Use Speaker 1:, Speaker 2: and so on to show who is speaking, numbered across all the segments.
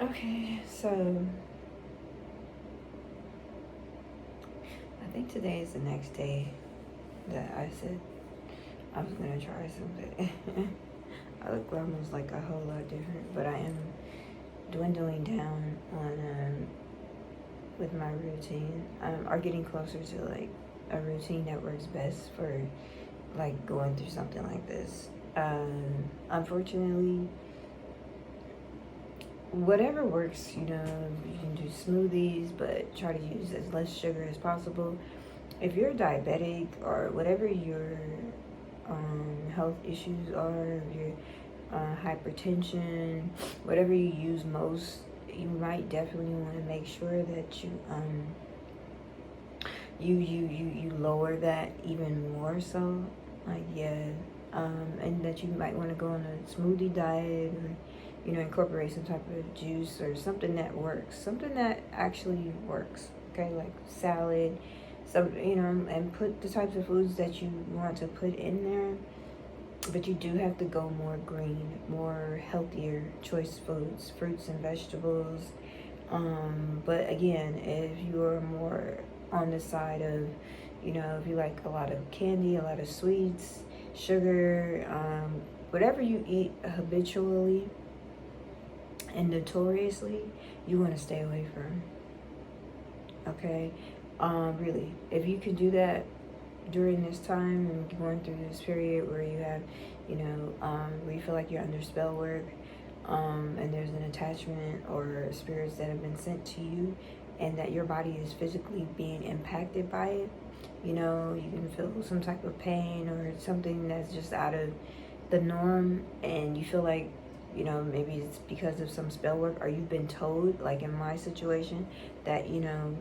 Speaker 1: Okay, so I think today is the next day that I said I was gonna try something. I look almost like a whole lot different, but I am dwindling down on with my routine, or getting closer to like a routine that works best for like going through something like this. Unfortunately, whatever works, you know, you can do smoothies, but try to use as less sugar as possible. If you're diabetic or whatever your health issues are, if you're hypertension, whatever you use most, you might definitely want to make sure that you lower that even more so. Like yeah, and that you might want to go on a smoothie diet or incorporate some type of juice or something that works, something that actually works. Okay, like salad, some and put the types of foods that you want to put in there, but you do have to go more green, more healthier choice foods, fruits and vegetables. But again, if you are more on the side of, if you like a lot of candy, a lot of sweets, sugar, whatever you eat habitually and notoriously, you want to stay away from. Okay? Really, if you can do that during this time and going through this period where you have, where you feel like you're under spell work, and there's an attachment or spirits that have been sent to you, and that your body is physically being impacted by it, you can feel some type of pain or something that's just out of the norm, and you feel like maybe it's because of some spell work, or you've been told, like in my situation, that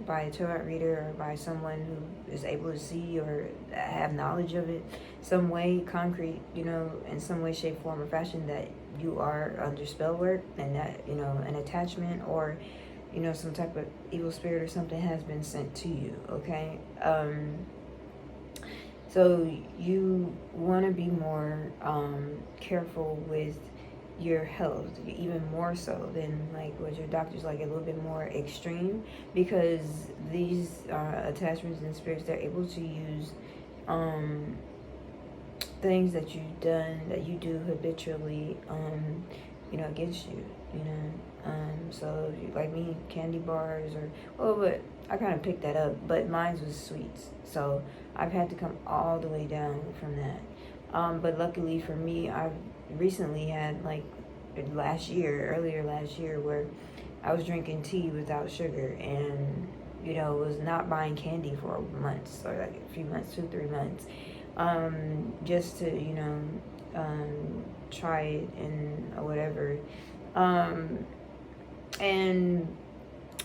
Speaker 1: by a tarot reader or by someone who is able to see or have knowledge of it some way concrete, in some way, shape, form, or fashion, that you are under spell work, and that an attachment or some type of evil spirit or something has been sent to you. Okay. So you want to be more careful with your health, even more so than like what your doctor's like, a little bit more extreme, because these attachments and spirits, they're able to use things that you've done, that you do habitually, against you, so like me, candy bars, or well, but I kind of picked that up, but mine was sweets, so I've had to come all the way down from that. But luckily for me, I've recently had, like, earlier last year, where I was drinking tea without sugar, and was not buying candy for months, or like a few months, 2 3 months, just to try it and whatever, and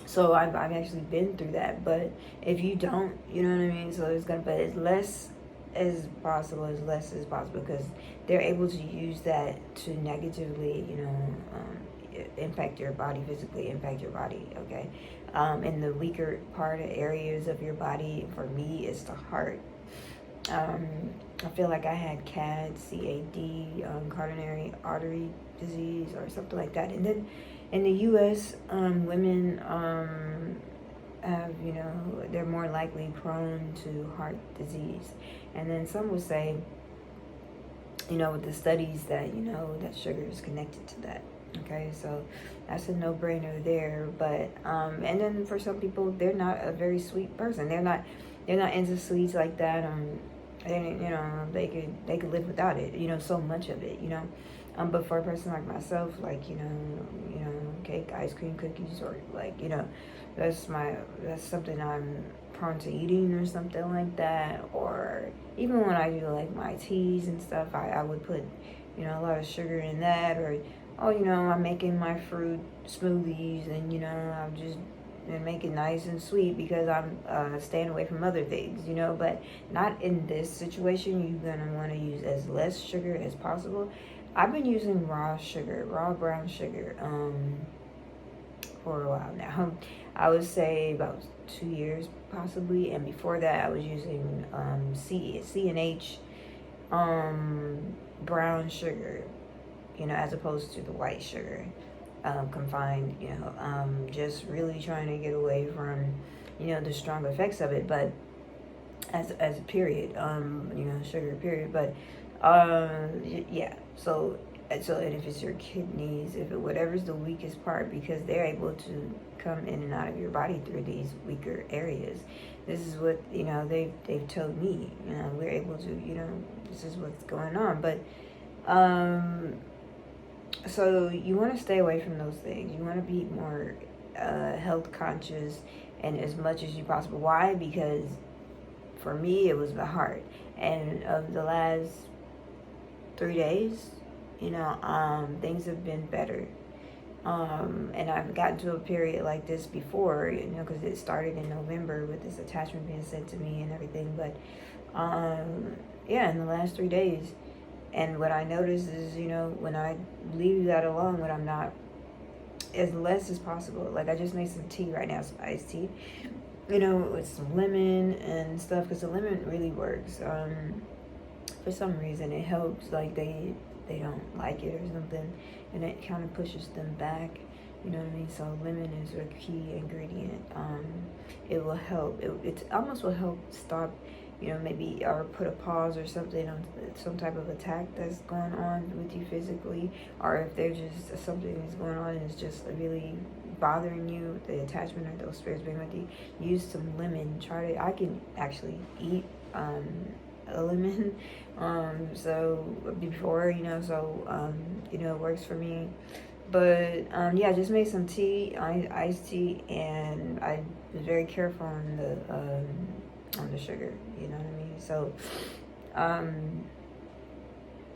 Speaker 1: so I've actually been through that. But if you don't, you know what I mean, so it's gonna, but as less as possible, as less as possible, because they're able to use that to negatively, impact your body, physically impact your body. Okay. In the weaker part of areas of your body, for me, it's the heart. um, I feel like I had CAD, coronary artery disease, or something like that. And then in the U.S., women have, they're more likely prone to heart disease. And then some would say, with the studies, that, that sugar is connected to that. Okay, so that's a no-brainer there. But and then for some people, they're not a very sweet person. They're not into sweets like that. And they could live without it. So much of it. But for a person like myself, like cake, ice cream, cookies, or like that's something I'm prone to eating, or something like that. Or even when I do like my teas and stuff, I would put a lot of sugar in that. Or I'm making my fruit smoothies, and I'm just and make it nice and sweet, because I'm staying away from other things, but not in this situation. You're gonna want to use as less sugar as possible. I've been using raw brown sugar, for a while now. I would say about 2 years possibly, and before that I was using C&H brown sugar, as opposed to the white sugar. confined, just really trying to get away from, the strong effects of it. But as a period, sugar period. But yeah. So and if it's your kidneys, if it, whatever's the weakest part, because they're able to come in and out of your body through these weaker areas. This is what they've told me. We're able to. This is what's going on. But so you want to stay away from those things. You want to be more health conscious, and as much as you possible. Why? Because for me, it was the heart. And of the last 3 days, things have been better. And I've gotten to a period like this before, because it started in November with this attachment being sent to me and everything. But, yeah, in the last 3 days. And what I notice is, when I leave that alone, when I'm not, as less as possible. Like, I just made some tea right now, some iced tea, with some lemon and stuff, because the lemon really works. For some reason, it helps, like, they don't like it or something, and it kind of pushes them back, you know what I mean? So lemon is a key ingredient. It will help. It almost will help stop, maybe, or put a pause or something on some type of attack that's going on with you physically, or if there's just something that's going on and it's just really bothering you, the attachment or those spirits being with you. Use some lemon. I can actually eat a lemon, so before, it works for me. But yeah, I just made some tea, iced tea, and I was very careful on the sugar, you know what I mean? So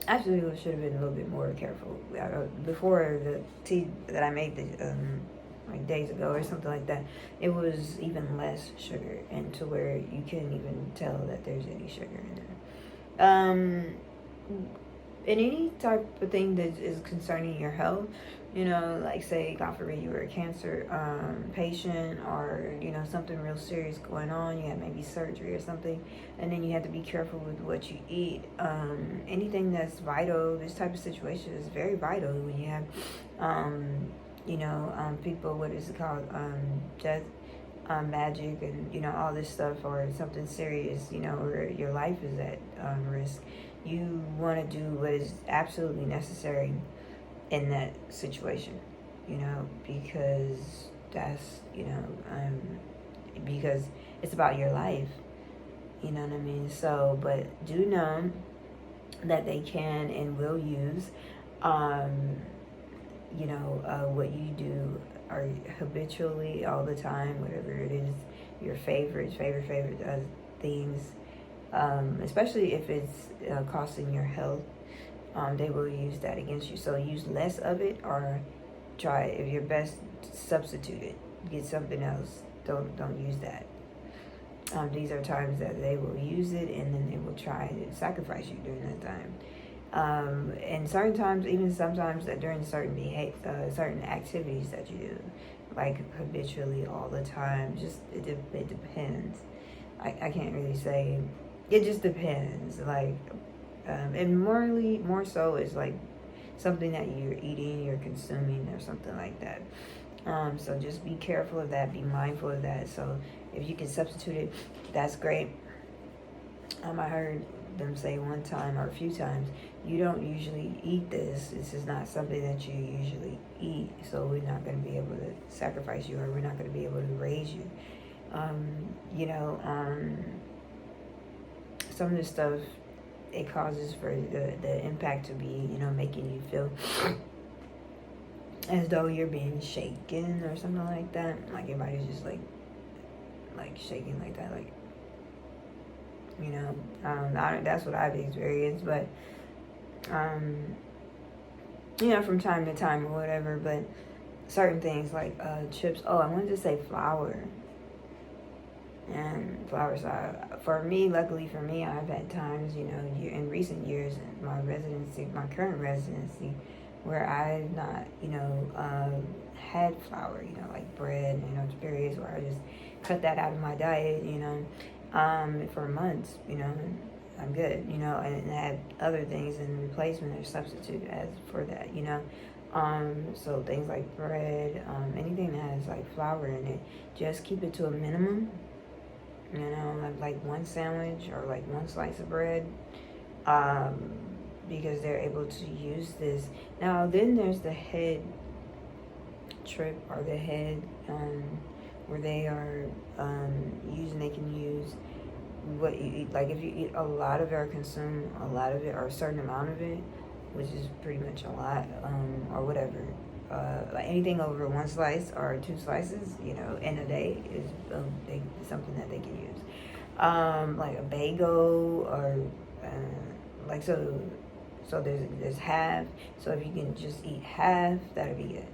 Speaker 1: actually, I should have been a little bit more careful. Before the tea that I made like days ago or something like that, it was even less sugar, and to where you couldn't even tell that there's any sugar in there. In any type of thing that is concerning your health, like say, God forbid, you were a cancer patient, or, something real serious going on, you had maybe surgery or something, and then you have to be careful with what you eat. Anything that's vital, this type of situation is very vital when you have, people, what is it called, death, magic, and, all this stuff, or something serious, where your life is at risk. You want to do what is absolutely necessary in that situation, because that's, because it's about your life, you know what I mean? So, but do know that they can and will use, what you do or habitually all the time, whatever it is, your favorite things, especially if it's costing your health, they will use that against you. So use less of it, or try, if you're best, substitute it. Get something else. Don't use that. These are times that they will use it, and then they will try to sacrifice you during that time. And certain times, even sometimes, that during certain activities that you do, like habitually all the time, just it depends. I can't really say. It just depends. Like, and more so is like something that you're eating, you're consuming, or something like that. So just be careful of that. Be mindful of that. So if you can substitute it, that's great. I heard them say one time or a few times, you don't usually eat this. This is not something that you usually eat. So we're not going to be able to sacrifice you, or we're not going to be able to raise you. Some of this stuff, it causes for the impact to be, making you feel as though you're being shaken or something like that. Like your body's just like shaking like that, like, that's what I've experienced. But from time to time or whatever. But certain things like chips. Oh, I wanted to say flour. And flour. So for me, luckily for me, I've had times, in recent years in my current residency, where I've not, had flour, like bread, periods where I just cut that out of my diet, for months, I'm good, and had other things in replacement or substitute as for that, So things like bread, anything that has like flour in it, just keep it to a minimum. You know, like one sandwich or like one slice of bread, um, because they're able to use this. Now, then there's the head trip or the head, where they are they can use what you eat. Like if you eat a lot of it or consume a lot of it or a certain amount of it, which is pretty much a lot, or whatever. Like anything over one slice or two slices, you know, in a day is something that they can use. Like a bagel or like so there's half. So if you can just eat half, that'd be good.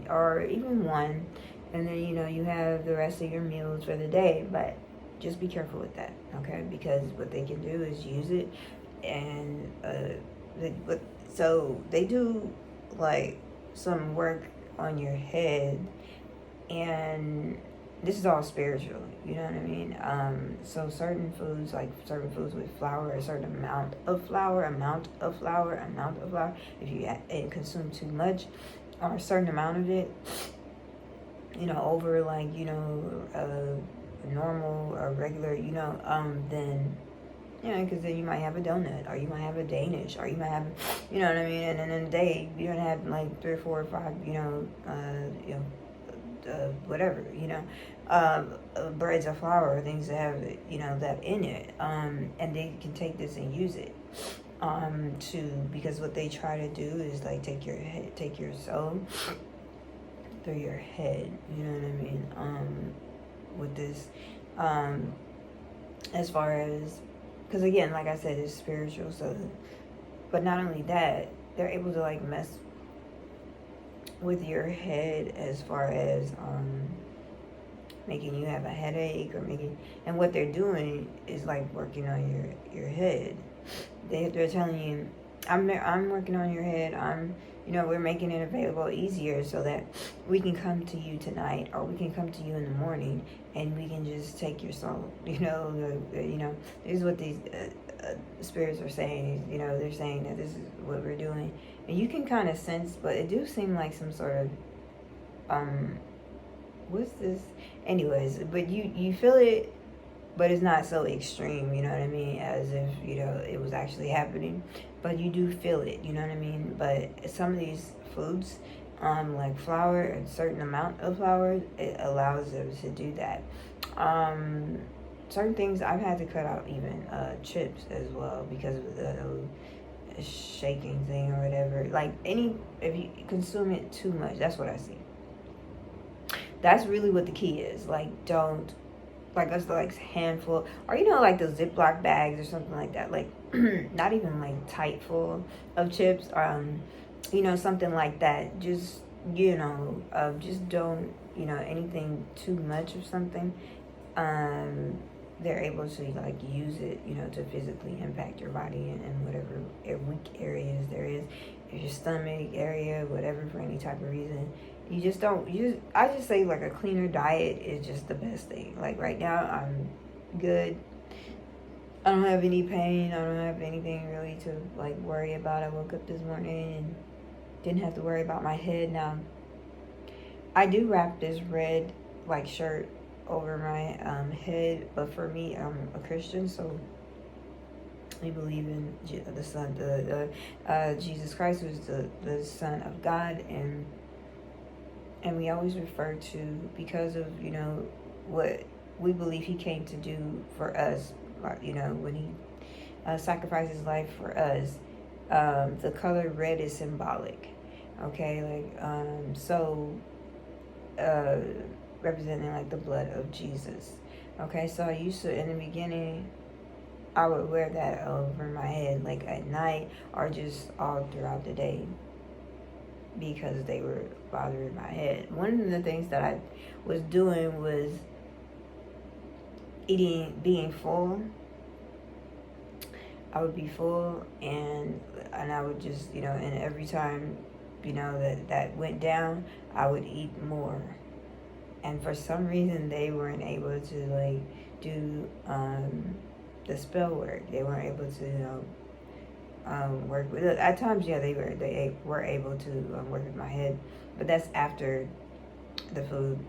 Speaker 1: Or even one, and then you know you have the rest of your meals for the day. But just be careful with that, okay? Because what they can do is use it, and so they do like some work on your head, and this is all spiritual, you know what I mean? So certain foods, like certain foods with flour, a certain amount of flour, if you consume too much, or a certain amount of it, you know, over like, you know, normal or regular, you know, then, you know, because then you might have a donut, or you might have a Danish, or you might have, you know what I mean? And then in a day, you're gonna have like 3 or 4 or 5, whatever, you know, breads of flour, things that have, you know, that in it, and they can take this and use it, because what they try to do is like take your soul through your head, you know what I mean, with this, as far as, because again, like I said, it's spiritual, so, but not only that, they're able to like mess with your head as far as making you have a headache, or and what they're doing is like working on your head. They're telling you, I'm working on your head. We're making it available easier so that we can come to you tonight, or we can come to you in the morning, and we can just take your soul. This is what these spirits are saying. They're saying that this is what we're doing, and you can kind of sense, but it do seem like some sort of what's this? Anyways, but you feel it, but it's not so extreme, you know what I mean, as if, it was actually happening, but you do feel it, you know what I mean. But some of these foods, like flour, a certain amount of flour, it allows them to do that. Certain things I've had to cut out, even chips as well, because of the shaking thing or whatever. Like if you consume it too much, that's what I see. That's really what the key is. Like, don't, like, us like handful, or like those Ziploc bags or something like that. Like, not even like tight full of chips. Something like that. Just just don't anything too much of something. They're able to like use it, to physically impact your body and whatever weak areas there is, if your stomach area, whatever, for any type of reason. I just say like a cleaner diet is just the best thing. Like right now, I'm good. I don't have any pain. I don't have anything really to like worry about. I woke up this morning and didn't have to worry about my head. Now, I do wrap this red like shirt over my head, but for me, I'm a Christian, so we believe in the Son, Jesus Christ, who's the Son of God, and we always refer to, because of what we believe He came to do for us, when He sacrificed His life for us. The color red is symbolic, okay, representing like the blood of Jesus. Okay, so I used to, in the beginning, I would wear that over my head, like at night or just all throughout the day, because they were bothering my head. One of the things that I was doing was being full. I would be full, and I would just, and every time, that went down, I would eat more. And for some reason, they weren't able to like do the spell work. They weren't able to, work with it. At times, yeah, they were able to work with my head, but that's after the food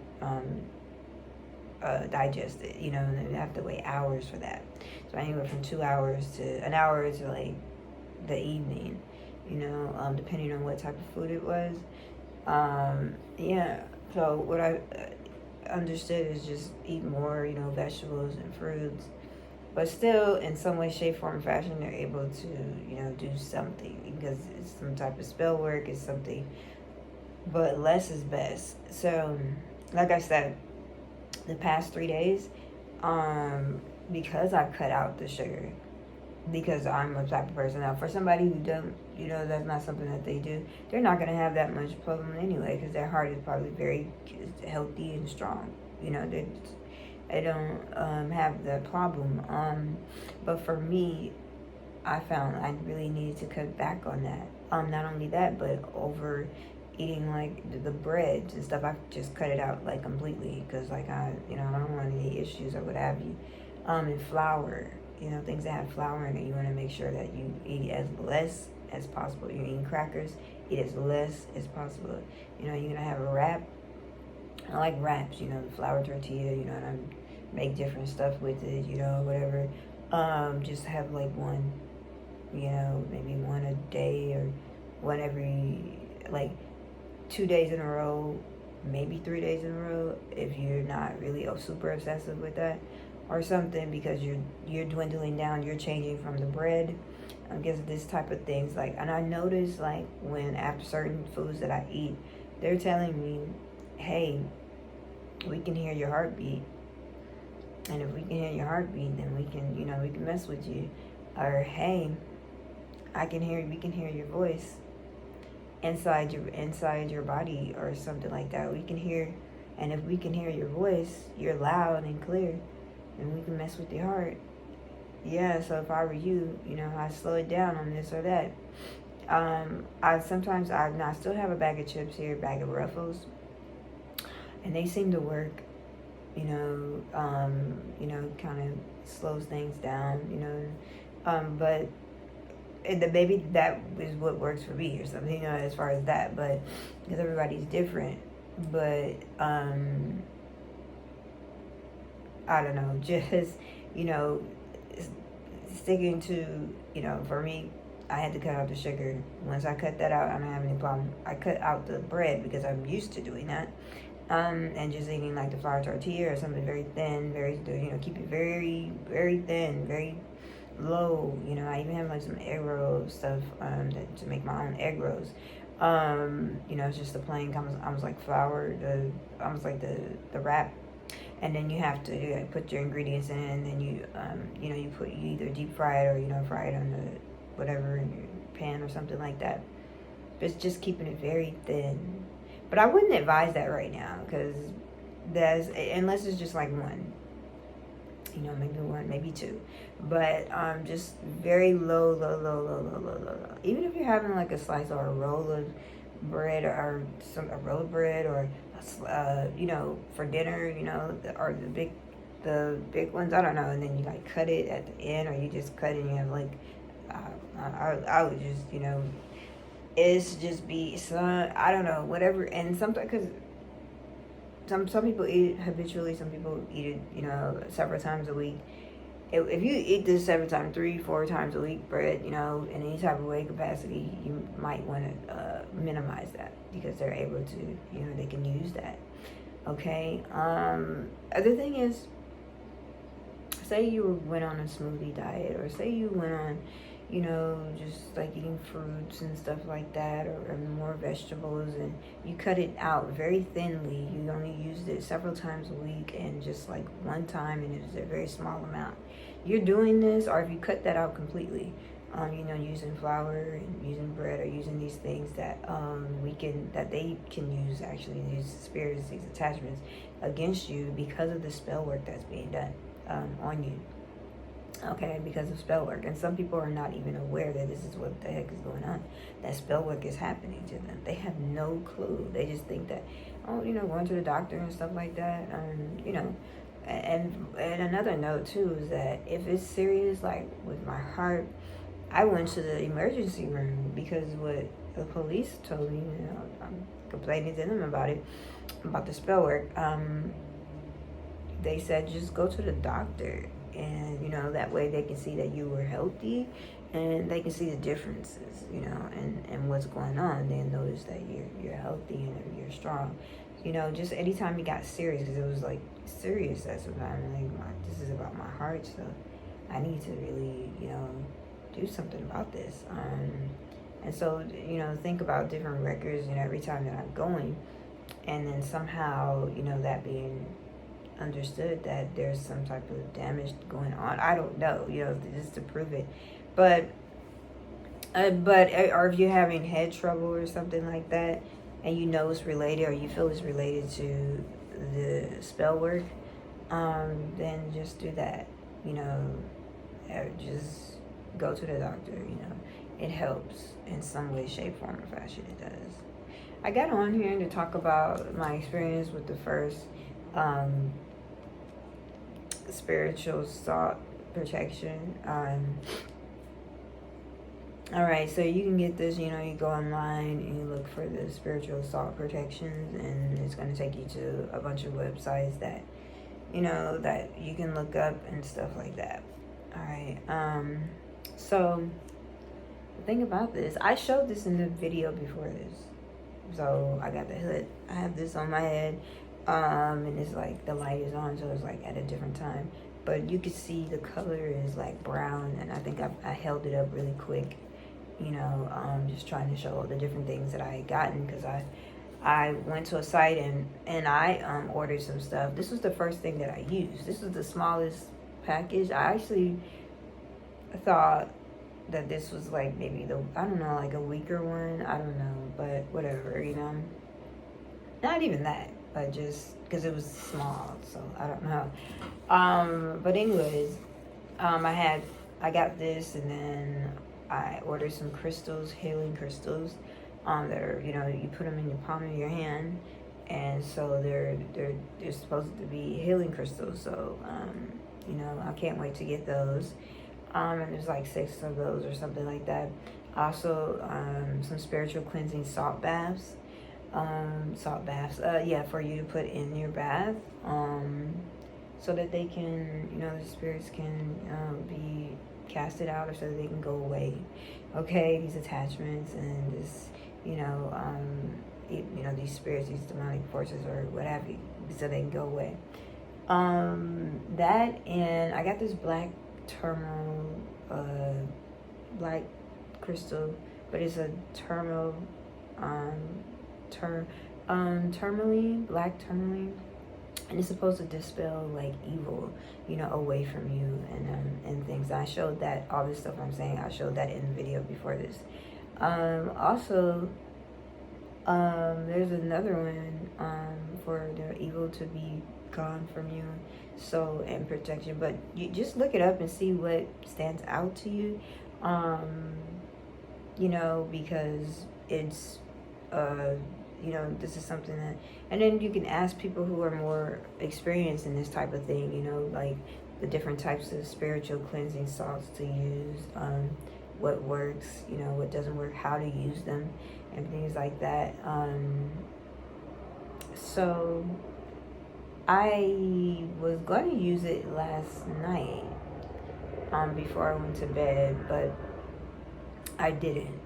Speaker 1: digested, and they have to wait hours for that. So anywhere from 2 hours to an hour to like the evening, depending on what type of food it was. Yeah. So what I understood is just eat more, vegetables and fruits. But still, in some way, shape, form, fashion, they're able to, do something because it's some type of spell work, it's something. But less is best. So, like I said, the past 3 days, because I cut out the sugar, because I'm a type of person. Now, for somebody who don't, that's not something that they do, they're not going to have that much problem anyway, because their heart is probably very healthy and strong. They don't have the problem. But for me, I found I really needed to cut back on that. Not only that, but over eating like the breads and stuff, I just cut it out like completely because like I don't want any issues or what have you. And flour, things that have flour in it, you want to make sure that you eat as less as possible. You're eating crackers, eat as less as possible. You're gonna have a wrap. I like wraps, the flour tortilla, and I make different stuff with it, whatever. Just have like one, maybe one a day or one every, like 2 days in a row, maybe 3 days in a row if you're not really super obsessive with that or something, because you're dwindling down, you're changing from the bread. I guess this type of things, like, and I notice like when after certain foods that I eat, they're telling me, hey, we can hear your heartbeat, and if we can hear your heartbeat, then we can mess with you. Or hey, we can hear your voice inside your body or something like that. We can hear, and if we can hear your voice, you're loud and clear, and we can mess with your heart. Yeah, so if I were you, I slow it down on this or that. I still have a bag of chips here, a bag of Ruffles, and they seem to work. Kind of slows things down. But maybe that is what works for me or something. As far as that, but because everybody's different. But I don't know, just sticking to for me, I had to cut out the sugar. Once I cut that out, I don't have any problem. I cut out the bread because I'm used to doing that. And just eating like the flour tortilla or something very thin, keep it very, very thin, very low. I even have like some egg roll stuff to make my own egg rolls. It's just the plain, almost like flour, almost like the wrap. And then you have to put your ingredients in, and then you either deep fry it or fry it on the whatever in your pan or something like that. But it's just keeping it very thin. But I wouldn't advise that right now, because unless it's just like one, maybe one, maybe two, but just very low. Even if you're having like a slice or a roll of bread or a roll of bread or for dinner, or the big ones, I don't know, and then you like cut it at the end, or you just cut it and you have like I would just it's just be some, I don't know, whatever. And sometimes, because some people eat it habitually, some people eat it several times a week. If you eat this several times, 3-4 times a week, bread, in any type of weight capacity, you might want to minimize that, because they're able to, they can use that. Okay. Other thing is, say you went on a smoothie diet, or say you went on, just like eating fruits and stuff like that, or more vegetables, and you cut it out very thinly. You only used it several times a week, and just like one time, and it's a very small amount. You're doing this, or if you cut that out completely, using flour and using bread, or using these things that that they can use, actually, these spirits, these attachments against you because of the spell work that's being done on you. Okay, because of spell work. And some people are not even aware that this is what the heck is going on. That spell work is happening to them. They have no clue. They just think that, going to the doctor and stuff like that. And another note too is that if it's serious, like with my heart, I went to the emergency room because what the police told me, you know, I'm complaining to them about it, about the spell work. They said just go to the doctor, and you know that way they can see that you were healthy, and they can see the differences, you know, and what's going on. They notice that you're healthy and you're strong. You know, just anytime it got serious, because it was like serious at some time. Like this is about my heart, so I need to really, you know, do something about this. And so, you know, think about different records, you know, every time that I'm going, and then somehow, you know, that being understood that there's some type of damage going on. I don't know, you know, just to prove it. But or if you're having head trouble or something like that, and you know it's related, or you feel it's related to the spell work, then just do that. You know, just go to the doctor. You know, it helps in some way, shape, form, or fashion. It does. I got on here to talk about my experience with the first spiritual salt protection. All right, so you can get this, you know, you go online and you look for the spiritual salt protections, and it's going to take you to a bunch of websites that, you know, that you can look up and stuff like that. All right, so the thing about this, I showed this in the video before this. So I got the hood, I have this on my head, and it's like the light is on, so it's like at a different time. But you can see the color is like brown, and I think I held it up really quick, you know, just trying to show all the different things that I had gotten, because I went to a site and I ordered some stuff. This was the first thing that I used. This was the smallest package. I actually thought that this was like maybe I don't know, like a weaker one. I don't know, but whatever, you know. Not even that, but just because it was small, so I don't know. But anyways, I got this, and then I ordered some crystals, healing crystals, that are, you know, you put them in the palm of your hand, and so they're supposed to be healing crystals. So you know, I can't wait to get those. And there's like 6 of those or something like that. Also, some spiritual cleansing salt baths. Yeah, for you to put in your bath, so that they can, you know, the spirits can be casted out, or so that they can go away. Okay, these attachments and this, you know, you know, these spirits, these demonic forces, or what have you, so they can go away. That, and I got this black black crystal, but it's a tourmaline, black tourmaline, and it's supposed to dispel like evil, you know, away from you, and things. I showed that, all this stuff I'm saying, I showed that in the video before this. Also, there's another one for the evil to be gone from you, so, and protection. But you just look it up and see what stands out to you, you know, because it's you know, this is something that, and then you can ask people who are more experienced in this type of thing, you know, like the different types of spiritual cleansing salts to use, what works, you know, what doesn't work, how to use them, and things like that. So I was going to use it last night, before I went to bed, but I didn't,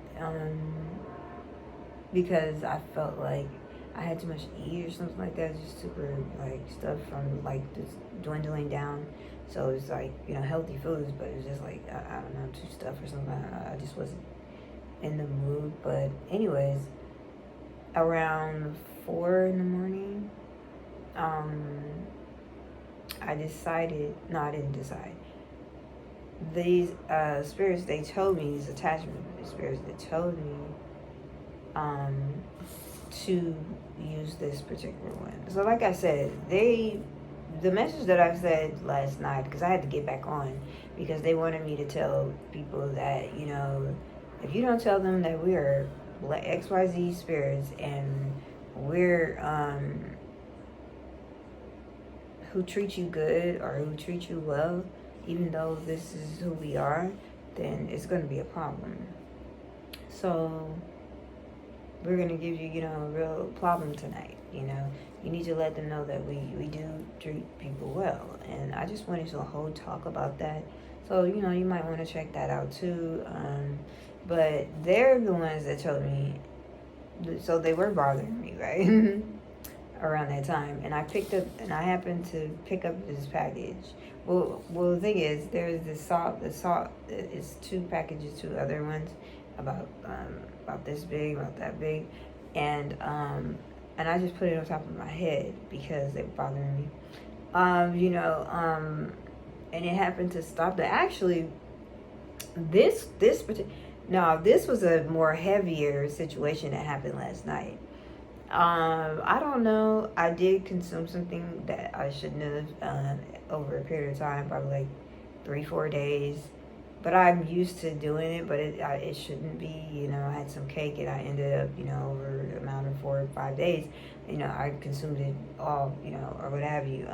Speaker 1: because I felt like I had too much to eat or something like that. Just super, like, stuff from like just dwindling down. So it's like, you know, healthy foods, but it's just like, I don't know, too stuff or something. I just wasn't in the mood. But anyways, around 4 in the morning, I didn't decide. These spirits, they told me, these attachment spirits, they told me to use this particular one. So like I said, the message that I said last night, because I had to get back on, because they wanted me to tell people that, you know, if you don't tell them that we are XYZ spirits, and we're who treat you good or who treat you well, even though this is who we are, then it's going to be a problem. So we're going to give you, a real problem tonight. You need to let them know that we do treat people well. And I just wanted to whole talk about that. So, you might want to check that out too. But they're the ones that told me, so they were bothering me, right? Around that time. And I happened to pick up this package. Well, the thing is, there's the salt is 2 packages, 2 other ones, about this big, about that big. And I just put it on top of my head because it bothered me. And it happened to stop that. Actually, this was a more heavier situation that happened last night. I don't know. I did consume something that I shouldn't have over a period of time, probably like 3-4 days. But I'm used to doing it, but it shouldn't be. I had some cake and I ended up, over the amount of 4 or 5 days, I consumed it all, or what have you.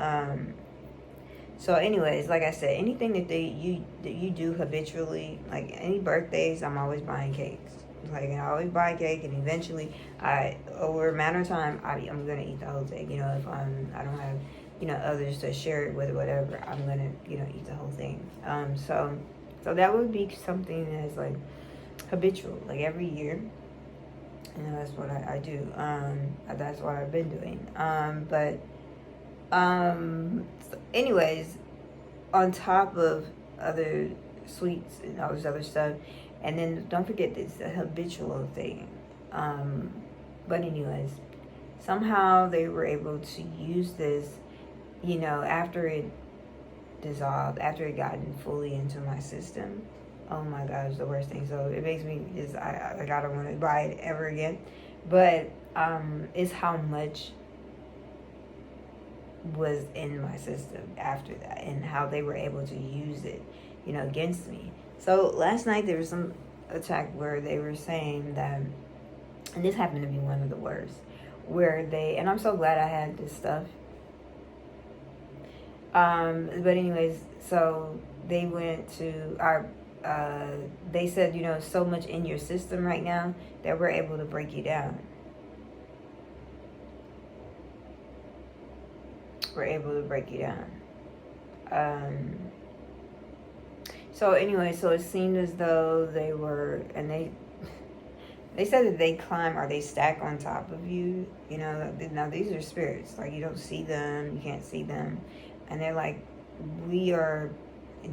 Speaker 1: So anyways, like I said, anything that you do habitually, like any birthdays, I'm always buying cakes. Like, I always buy a cake, and eventually, over a matter of time, I'm gonna eat the whole thing. If I don't have, others to share it with or whatever, I'm gonna, eat the whole thing. So that would be something that's like habitual, like every year. That's what I do. That's what I've been doing. So anyways, on top of other sweets and all this other stuff, and then don't forget this a habitual thing. But anyways, somehow they were able to use this, after it dissolved, after it gotten fully into my system. Oh my God, it's the worst thing. So it makes me I don't want to buy it ever again. But it's how much was in my system after that, and how they were able to use it, against me. So last night there was some attack where they were saying that, and this happened to be one of the worst, where and I'm so glad I had this stuff. But anyways, so they went to they said, so much in your system right now that we're able to break you down. We're able to break you down. So anyway, so it seemed as though they were, and they said that they climb or they stack on top of you. Now these are spirits. Like, you don't see them, you can't see them, and they're like, we are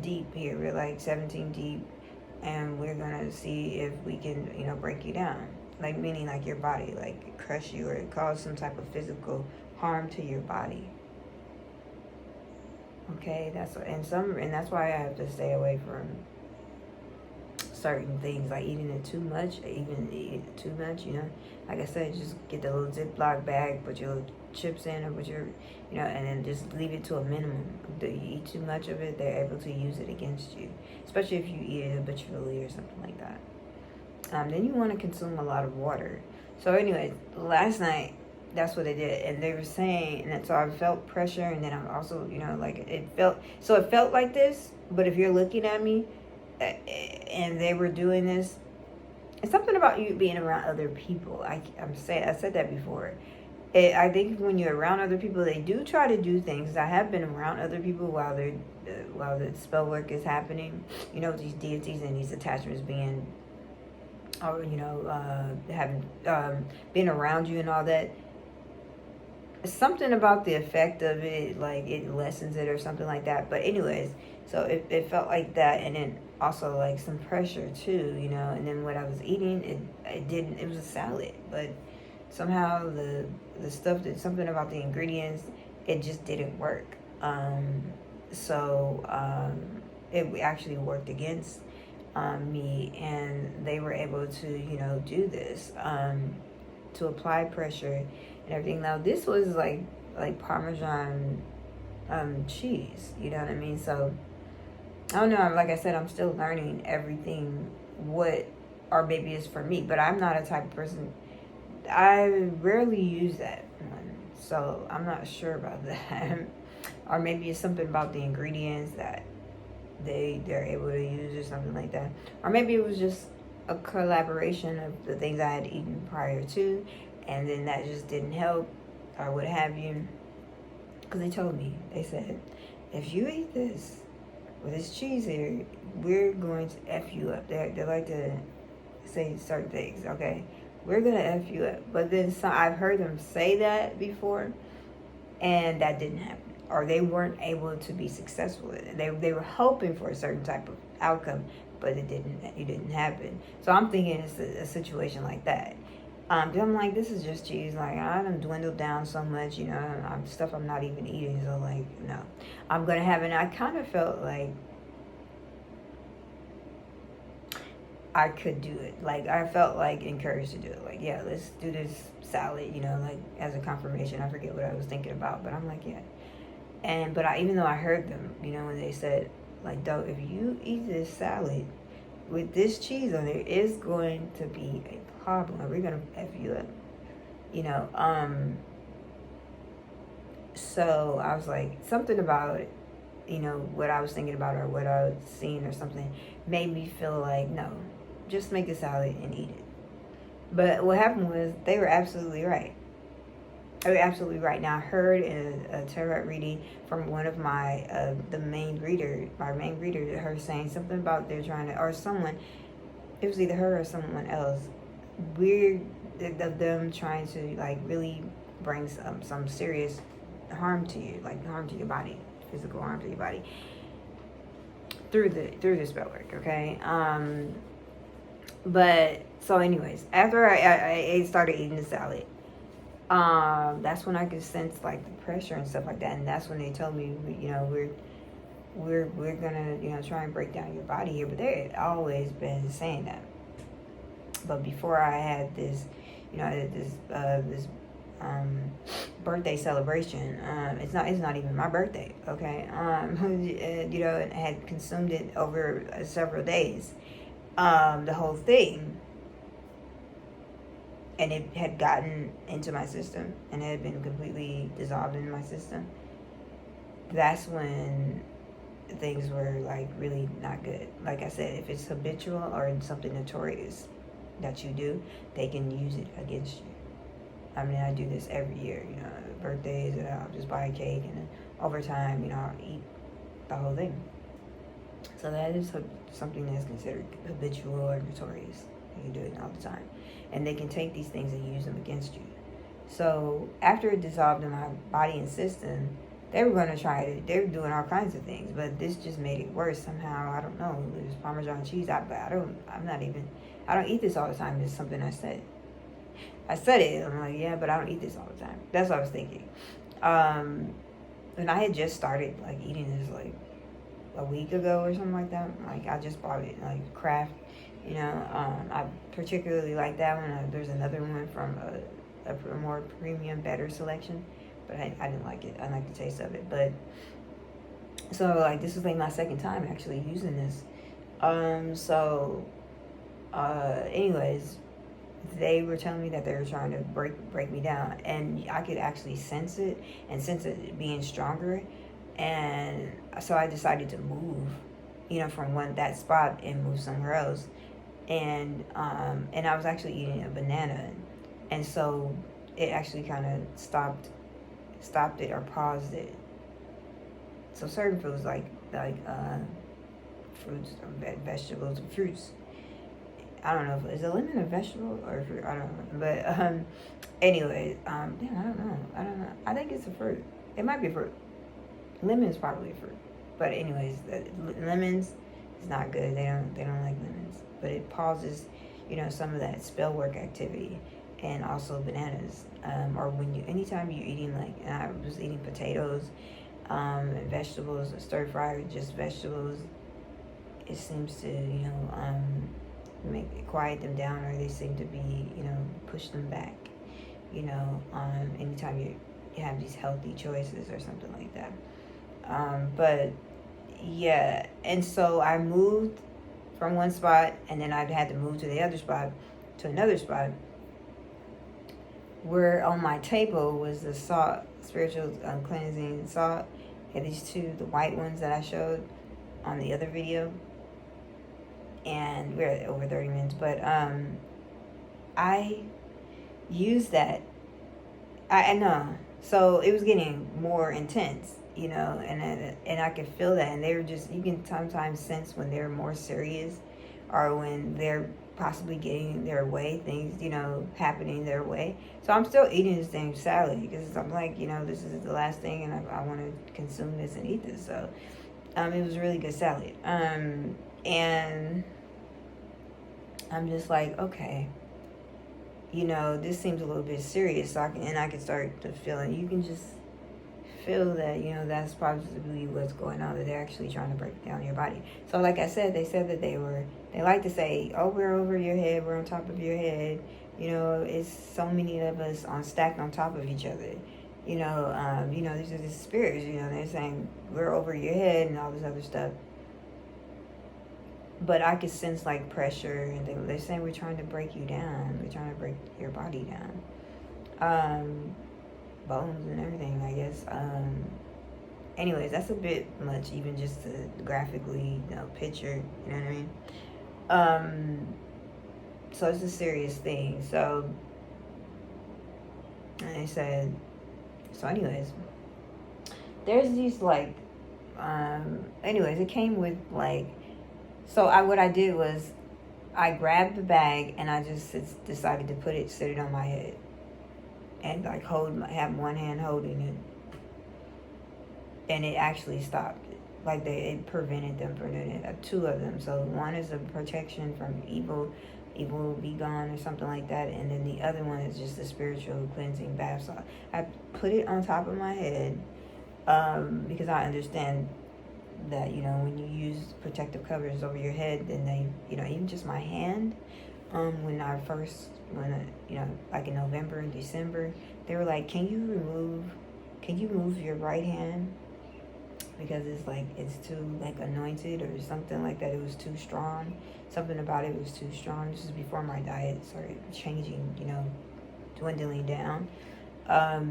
Speaker 1: deep here. We're like 17 deep, and we're gonna see if we can, break you down. Like, meaning like your body, like crush you or cause some type of physical harm to your body. Okay, that's why I have to stay away from certain things, like eating it too much. Like I said, just get the little Ziploc bag, put your chips in, or put your, and then just leave it to a minimum. If you eat too much of it, they're able to use it against you, especially if you eat it habitually or something like that. Then you want to consume a lot of water. So anyway, last night, that's what they did, and they were saying, and so I felt pressure, and then I'm also, it felt like this. But if you're looking at me, and they were doing this, it's something about you being around other people. I said that before. I think when you're around other people, they do try to do things. I have been around other people while the spell work is happening. These deities and these attachments being, or having been around you and all that. Something about the effect of it, like it lessens it or something like that. But anyways, so it felt like that, and then also like some pressure too, and then what I was eating, it was a salad, but somehow the stuff, something about the ingredients, it just didn't work. It actually worked against me, and they were able to do this, to apply pressure and everything. Now this was like Parmesan cheese, you know what I mean? So I don't know, like I said, I'm still learning everything, or maybe it's for me, but I'm not a type of person, I rarely use that one, so I'm not sure about that. Or maybe it's something about the ingredients that they're able to use or something like that. Or maybe it was just a collaboration of the things I had eaten prior to, and then that just didn't help or what have you. Because they told me, they said, if you eat this with this cheese here, we're going to F you up. They like to say certain things, okay? We're going to F you up. But then I've heard them say that before, and that didn't happen. Or they weren't able to be successful in it. They were hoping for a certain type of outcome, but it didn't happen. So I'm thinking it's a situation like that. I'm like, this is just cheese. Like, I done dwindled down so much, stuff I'm not even eating. So, like, no. I'm going to have it. I kind of felt like I could do it. Like, I felt like encouraged to do it. Like, yeah, let's do this salad, like, as a confirmation. I forget what I was thinking about, but I'm like, yeah. But even though I heard them, when they said, like, though, if you eat this salad with this cheese on it, it's going to be a problem. We're going to F you up, So I was like, something about it, what I was thinking about or what I was seeing or something made me feel like, no, just make the salad and eat it. But what happened was they were absolutely right. They were absolutely right. Now I heard in a tarot reading from one of my main reader, her saying something about they're trying to, or someone, it was either her or someone else, weird of them trying to like really bring some serious harm to you, like harm to your body, physical harm to your body through the spell work. Okay. But so anyways, after I started eating the salad, that's when I could sense like the pressure and stuff like that, and that's when they told me, we're gonna try and break down your body here. But they had always been saying that. But before I had this, this birthday celebration, it's not even my birthday, okay? And I had consumed it over several days, the whole thing. And it had gotten into my system and it had been completely dissolved in my system. That's when things were like really not good. Like I said, if it's habitual or something notorious that you do, they can use it against you. I mean, I do this every year, birthdays, and I'll just buy a cake, and then over time, I'll eat the whole thing. So that is something that's considered habitual or notorious. You do it all the time. And they can take these things and use them against you. So after it dissolved in my body and system, they were going to try it. They were doing all kinds of things, but this just made it worse somehow. I don't know. It was Parmesan cheese. I don't eat this all the time. It's something I said it. I'm like, yeah, but I don't eat this all the time. That's what I was thinking. And I had just started like eating this like a week ago or something like that. Like I just bought it like Kraft. I particularly like that one. There's another one from a more premium, better selection, but I didn't like it. I like the taste of it. But so like this is like my second time actually using this. Anyways, they were telling me that they were trying to break me down, and I could actually sense it being stronger, and so I decided to move, from that spot and move somewhere else, and I was actually eating a banana, and so it actually kind of stopped it or paused it. So certain foods like fruits or vegetables and fruits. I don't know if is a lemon a vegetable or a fruit. I don't know. But anyways, I don't know. I think it's a fruit. It might be a fruit. Lemon is probably a fruit. But anyways, lemons is not good. They don't like lemons. But it pauses, some of that spell work activity, and also bananas. Or anytime you're eating I was eating potatoes, and vegetables, stir fry, just vegetables. It seems to quiet them down, or they seem to be push them back. Anytime you have these healthy choices or something like that. But yeah, and so I moved from one spot, and then I had to move to the other spot, to another spot, where on my table was the salt, spiritual cleansing salt. Had these two, the white ones that I showed, on the other video, and we're at over 30 minutes, but I used that. I know. So it was getting more intense, you know, and I could feel that, and they were just, you can sometimes sense when they're more serious, or when they're possibly getting their way, things, you know, happening their way. So I'm still eating this damn salad because I'm like, you know, this is the last thing, and I want to consume this and eat this. So it was really good salad. And I'm just like, okay, you know, this seems a little bit serious. So I can start to feel it. You can just feel that, you know, that's probably what's going on, that they're actually trying to break down your body. So like I said, they said that they like to say, oh, we're over your head, we're on top of your head. You know, it's so many of us stacked on top of each other. You know, these are the spirits, you know, they're saying we're over your head and all this other stuff. But I could sense like pressure, and they're saying we're trying to break you down. We're trying to break your body down. Bones and everything, I guess. Anyways, that's a bit much, even just to graphically, you know, picture, you know what I mean? So it's a serious thing. So, and they said, so anyways, there's these like, anyways, it came with like, so what I did was I grabbed the bag and I just decided to sit it on my head, and like have one hand holding it, and it actually stopped it. Like it prevented them from doing it. Two of them. So one is a protection from evil will be gone or something like that, and then the other one is just a spiritual cleansing bath. So I put it on top of my head, because I understand that, you know, when you use protective covers over your head, then they, you know, even just my hand, when you know, like in November and December, they were like, can you move your right hand, because it's too like anointed or something like that. It was too strong. Something about it was too strong. This is before my diet started changing, you know, dwindling down.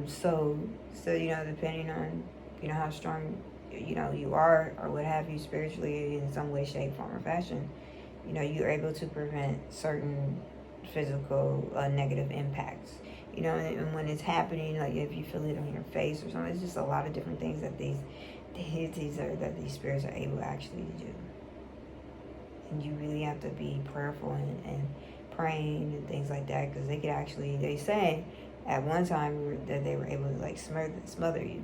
Speaker 1: So you know, depending on, you know, how strong, you know, you are or what have you spiritually in some way, shape, form, or fashion, you know, you're able to prevent certain physical negative impacts. You know, and when it's happening, like if you feel it on your face or something, it's just a lot of different things that these spirits are able actually to do. And you really have to be prayerful and praying and things like that, because they say at one time that they were able to like smother you.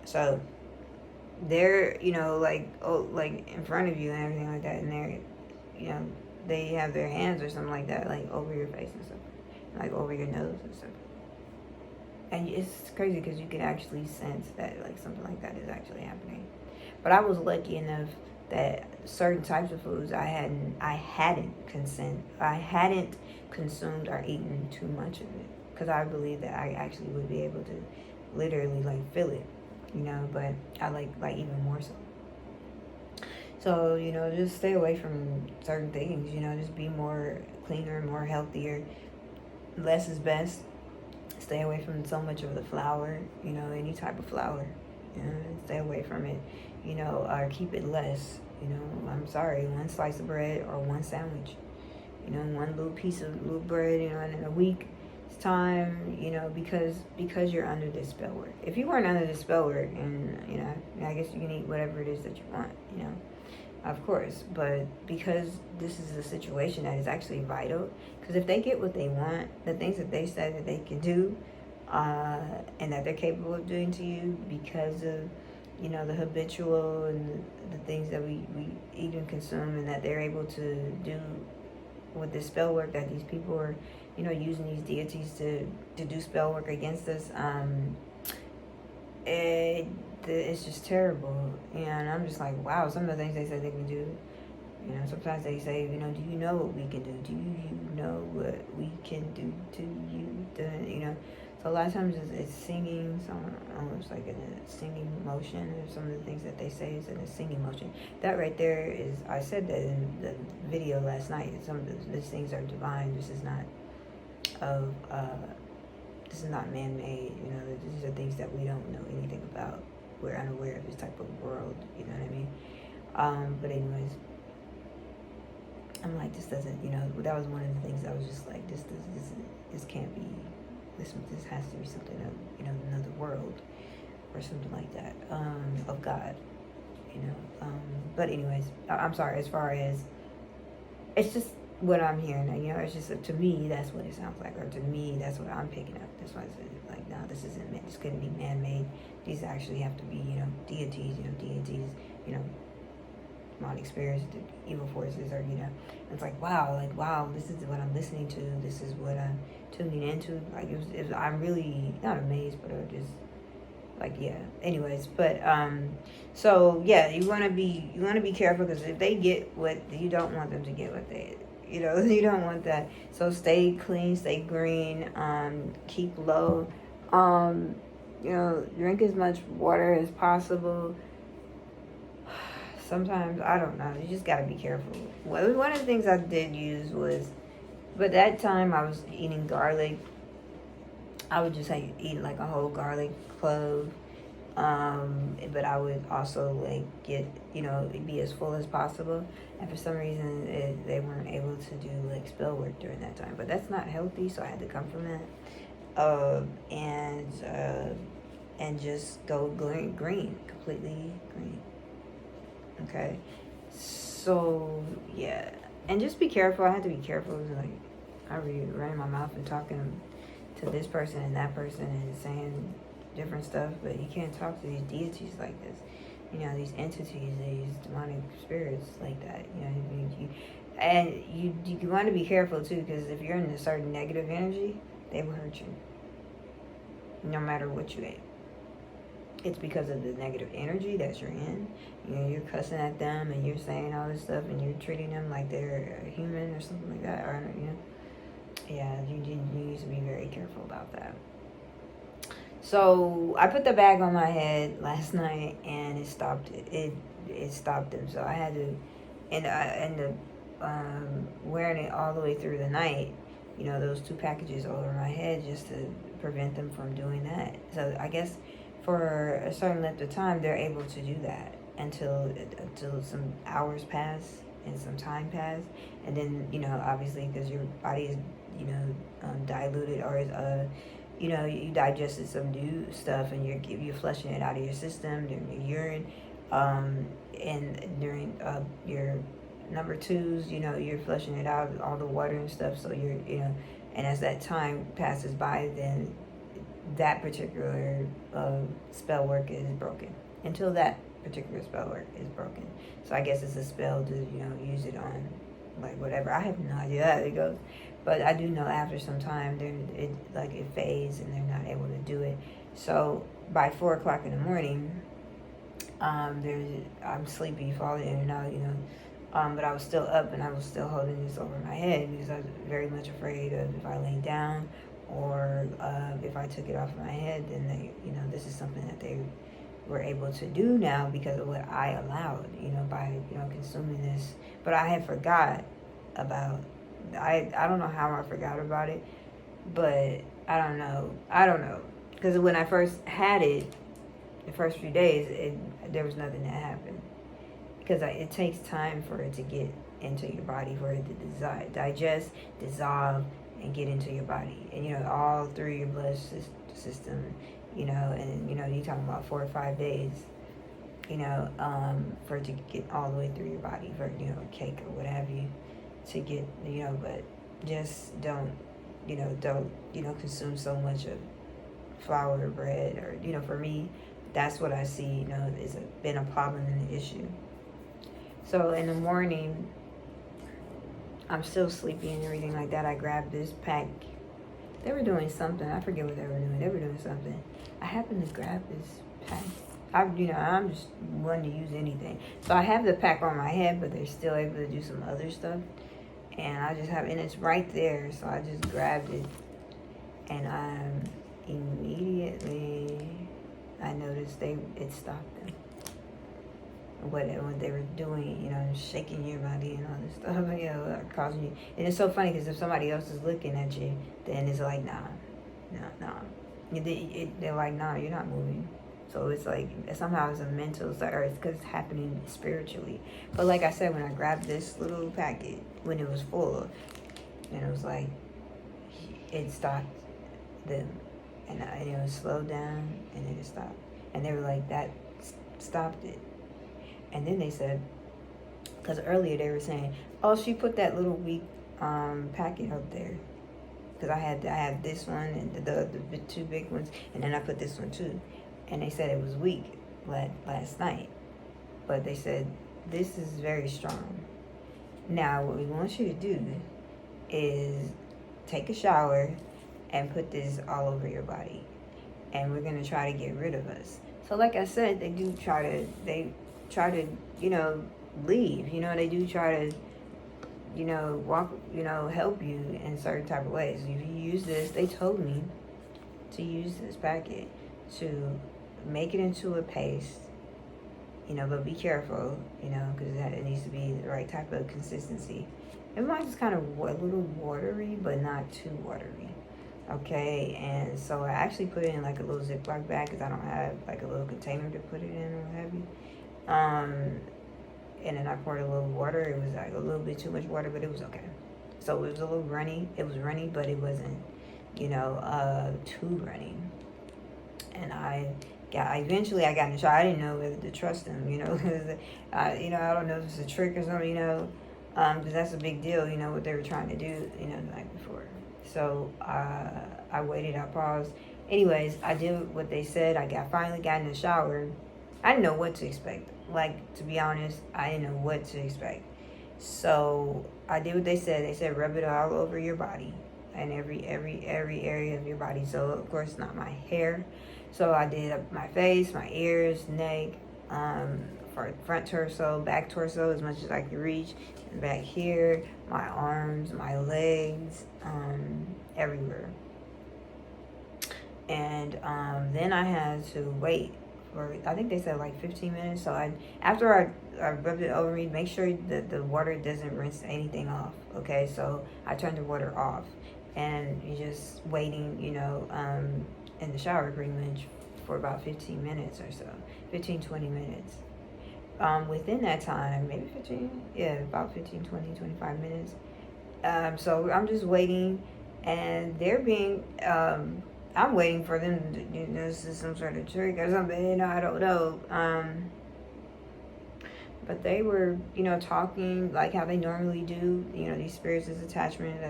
Speaker 1: So they're, you know, like in front of you and everything like that, and they're, you know, they have their hands or something like that, like over your face and stuff, like over your nose and stuff. And it's crazy because you can actually sense that like something like that is actually happening. But I was lucky enough that certain types of foods I hadn't consumed or eaten too much of it, because I believe that I actually would be able to literally like feel it, you know. But I like even more so. So, you know, just stay away from certain things, you know, just be more cleaner, more healthier. Less is best. Stay away from so much of the flour, you know, any type of flour, you know, stay away from it, you know, or keep it less, you know. I'm sorry, one slice of bread or one sandwich, you know, one little piece of little bread, you know, and in a week's time, you know, because you're under this spell work. If you weren't under this spell work, and, you know, I guess you can eat whatever it is that you want, you know, of course, but because this is a situation that is actually vital, because if they get what they want, the things that they said that they can do, and that they're capable of doing to you because of, you know, the habitual and the things that we eat and consume, and that they're able to do with this spell work, that these people are, you know, using these deities to do spell work against us, it's just terrible. And I'm just like, wow, some of the things they say they can do, you know, sometimes they say, you know, do you know what we can do? Do you know what we can do to you? You know, so a lot of times it's singing, almost like in a singing motion, or some of the things that they say is in a singing motion. That right there is, I said that in the video last night, some of these things are divine. This is not man-made, you know. These are things that we don't know anything about. We're unaware of this type of world, you know what I mean? But anyways, I'm like, this doesn't, that was one of the things I was just like, this can't be, this has to be something of, another world or something like that, of God, but anyways, I'm sorry, as far as, it's just what I'm hearing, it's just, to me, that's what it sounds like, or to me, that's what I'm picking up. That's why I said, like, no, this isn't meant, this couldn't be man-made. These actually have to be, deities, demonic spirits, the evil forces, or, it's like, wow, this is what I'm listening to, this is what I'm tuning into. Like, I'm really, not amazed, but it was just, like, yeah, anyways, but so yeah, you want to be careful, because if they get what you don't want them to get, what they, you don't want that. So stay clean, stay green, keep low, drink as much water as possible. Sometimes, I don't know, you just got to be careful. Well, one of the things I did use was, but that time I was eating garlic. I would just eat like a whole garlic clove, but I would also like get, be as full as possible. And for some reason, they weren't able to do like spell work during that time. But that's not healthy, so I had to come from that, and just go green, completely green. Okay, so yeah, and just be careful. I had to be careful. Like, I really running my mouth and talking to this person and that person and saying different stuff, but you can't talk to these deities like this. These entities, these demonic spirits like that. You want to be careful too, because if you're in a certain negative energy, they will hurt you, no matter what you ate. It's because of the negative energy that you're in. You're cussing at them and you're saying all this stuff and you're treating them like they're a human or something like that. Or, yeah, you need to be very careful about that. So I put the bag on my head last night and it stopped it. It stopped them. So I had to, and I ended up wearing it all the way through the night. Those 2 packages over my head, just to prevent them from doing that. So I guess for a certain length of time, they're able to do that until some hours pass and some time pass, and then obviously, because your body is diluted, or is you digested some new stuff and you're flushing it out of your system during your urine, and during your number 2s, you're flushing it out, all the water and stuff. So you're and as that time passes by, then that particular spell work is broken, until that particular spell work is broken. So I guess it's a spell to use it on like whatever. I have no idea how it goes, but I do know after some time it fades and they're not able to do it. So by 4 o'clock in the morning, I'm sleepy, falling in and out, but I was still up and I was still holding this over my head, because I was very much afraid of, if I lay down or if I took it off my head, then this is something that they were able to do now because of what I allowed, by consuming this. But I had forgot about. I don't know how I forgot about it, but I don't know, because when I first had it, the first few days, there was nothing that happened, because it takes time for it to get into your body, for it to digest, dissolve, and get into your body, and all through your blood system, and you're talking about 4 or 5 days, for it to get all the way through your body, for a cake or what have you to get, but just don't consume so much of flour or bread, or for me, that's what I see is been a problem and an issue. So in the morning, I'm still sleepy and everything like that. I grabbed this pack. They were doing something. I forget what they were doing. They were doing something. I happened to grab this pack. I'm just one to use anything. So I have the pack on my head, but they're still able to do some other stuff. And and it's right there. So I just grabbed it, and immediately I noticed it stopped them. What they were doing, shaking your body and all this stuff, causing you. And it's so funny, because if somebody else is looking at you, then it's like, nah. They're like, nah, you're not moving. So it's like somehow it's a mental, or it's because it's happening spiritually. But like I said, when I grabbed this little packet when it was full, and it was like it stopped them, and it slowed down, and then it stopped, and they were like that stopped it, and then they said, because earlier they were saying, oh, she put that little weak packet up there. Because I had this one and the two big ones, and then I put this one too, and they said it was weak last night, but they said this is very strong. Now what we want you to do is take a shower and put this all over your body, and we're gonna try to get rid of us. So like I said, they try to leave. They do try to walk, help you in certain type of ways. If you use this, they told me to use this packet to make it into a paste, but be careful, because it needs to be the right type of consistency. It might just kind of a little watery, but not too watery. Okay, and so I actually put it in like a little Ziploc bag because I don't have like a little container to put it in or heavy. And then I poured a little water. It was like a little bit too much water, but it was okay. So it was a little runny. It was runny, but it wasn't, too runny. And eventually I got in the shower. I didn't know whether to trust them, because, I don't know if it's a trick or something, because that's a big deal, what they were trying to do, the night before. So I waited, I paused. Anyways, I did what they said. I finally got in the shower. I didn't know what to expect. Like, to be honest, I didn't know what to expect. So I did what they said. They said rub it all over your body and every area of your body. So of course not my hair. So I did my face, my ears, neck, for front torso, back torso as much as I could reach, and back here, my arms, my legs, everywhere. And then I had to wait. I think they said like 15 minutes. So after I rubbed it over me, make sure that the water doesn't rinse anything off. Okay, so I turned the water off, and you're just waiting, in the shower pretty much for about 15 minutes or so, 20 minutes. Within that time, maybe about 15, 20, 25 minutes. So I'm just waiting, and they're being I'm waiting for them to, this is some sort of trick or something, I don't know. But they were, talking like how they normally do, these spirits, this attachment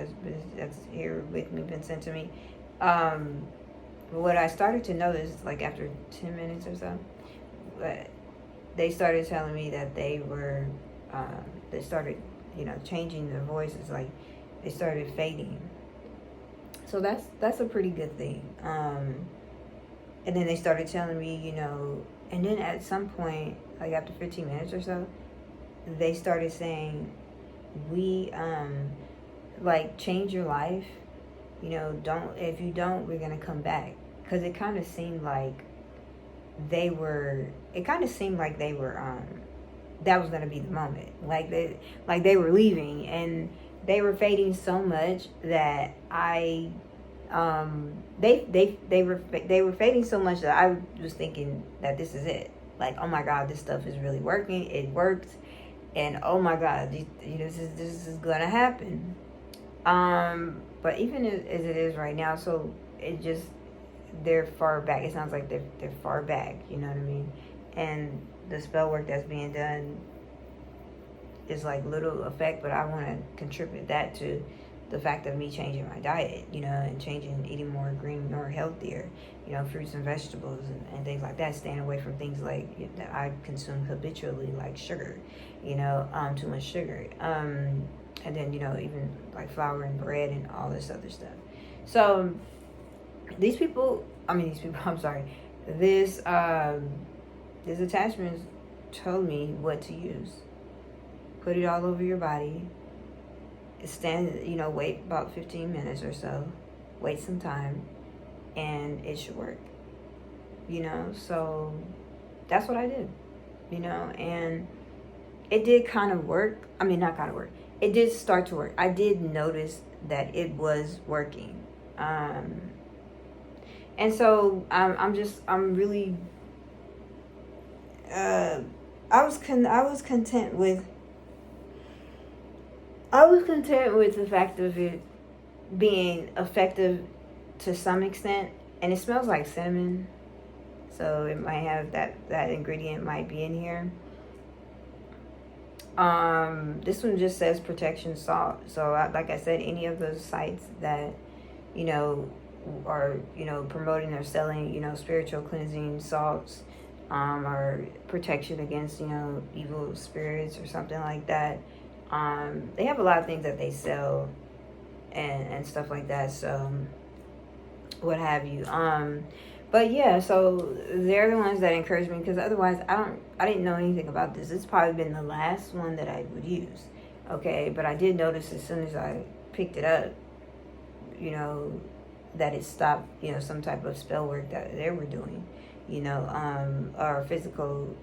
Speaker 1: that's here with me, been sent to me. But what I started to notice, like after 10 minutes or so, they started telling me that they were, they started, changing their voices, like they started fading. So that's a pretty good thing. And then they started telling me, and then at some point, like after 15 minutes or so, they started saying, we, like, change your life, if you don't, we're going to come back. Because it kind of seemed like they were, that was going to be the moment. Like they were leaving, and they were fading so much that they were fading so much that I was thinking that this is it. Like, oh my God, this stuff is really working. It worked, and oh my God, this is gonna happen. But even as it is right now, so they're far back. It sounds like they're far back. You know what I mean? And the spell work that's being done is like little effect, but I want to contribute that to the fact of me changing my diet, and eating more green, more healthier, fruits and vegetables and things like that, staying away from things like that I consume habitually, like sugar, too much sugar, and then, even like flour and bread and all this other stuff. So this attachment told me what to use. Put it all over your body. Wait about 15 minutes or so. Wait some time, and it should work. So that's what I did. And it did kind of work. I mean, not kind of work. It did start to work. I did notice that it was working. And so I'm really I was content with the fact of it being effective to some extent, and it smells like cinnamon, so it might have that ingredient might be in here. This one just says protection salt. So like I said, any of those sites that, you know, are, you know, promoting or selling, you know, spiritual cleansing salts, or protection against, you know, evil spirits or something like that. They have a lot of things that they sell and stuff like that. So what have you. But yeah, so they're the ones that encourage me, because otherwise I didn't know anything about this. It's probably been the last one that I would use. Okay, but I did notice as soon as I picked it up, you know, that it stopped, you know, some type of spell work that they were doing, you know, or physical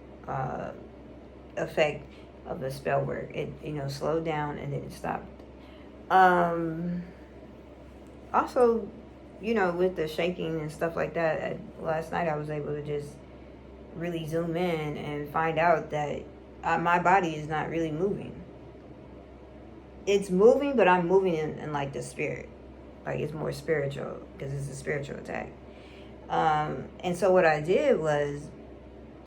Speaker 1: effect of the spell work. It, you know, slowed down and then it stopped. Also, you know, with the shaking and stuff like that, last night I was able to just really zoom in and find out that my body is not really moving. It's moving, but I'm moving in like the spirit. Like, it's more spiritual because it's a spiritual attack. And so what I did was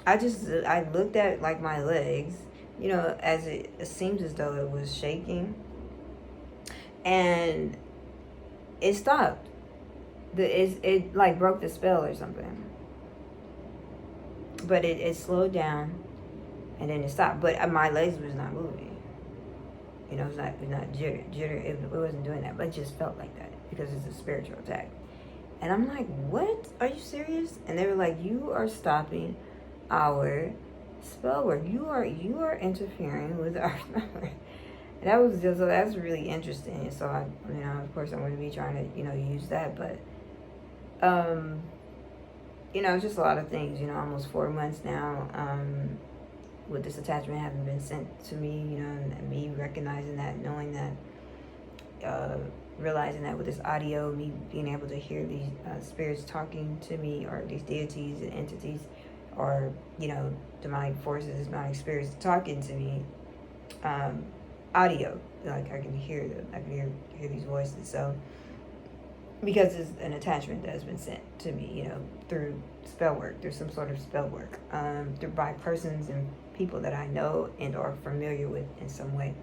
Speaker 1: I looked at like my legs, you know, as it seems as though it was shaking, and it stopped. It like broke the spell or something, but it slowed down and then it stopped. But my legs was not moving, you know. It's not jitter. It wasn't doing that, but it just felt like that because it's a spiritual attack. And I'm like, what? Are you serious? And they were like, you are stopping our spell work. You are interfering with our spell work. And that was just, so that's really interesting. So I, you know, of course I'm going to be trying to, you know, use that, but you know, just a lot of things, you know, almost 4 months now, with this attachment having been sent to me, you know, and me recognizing that, knowing that, realizing that with this audio, me being able to hear these spirits talking to me, or these deities and entities, or, you know, demonic forces, demonic spirits talking to me, audio, like I can hear them, I can hear these voices. So because it's an attachment that has been sent to me, you know, through spell work, through some sort of spell work, through by persons and people that I know and are familiar with in some way.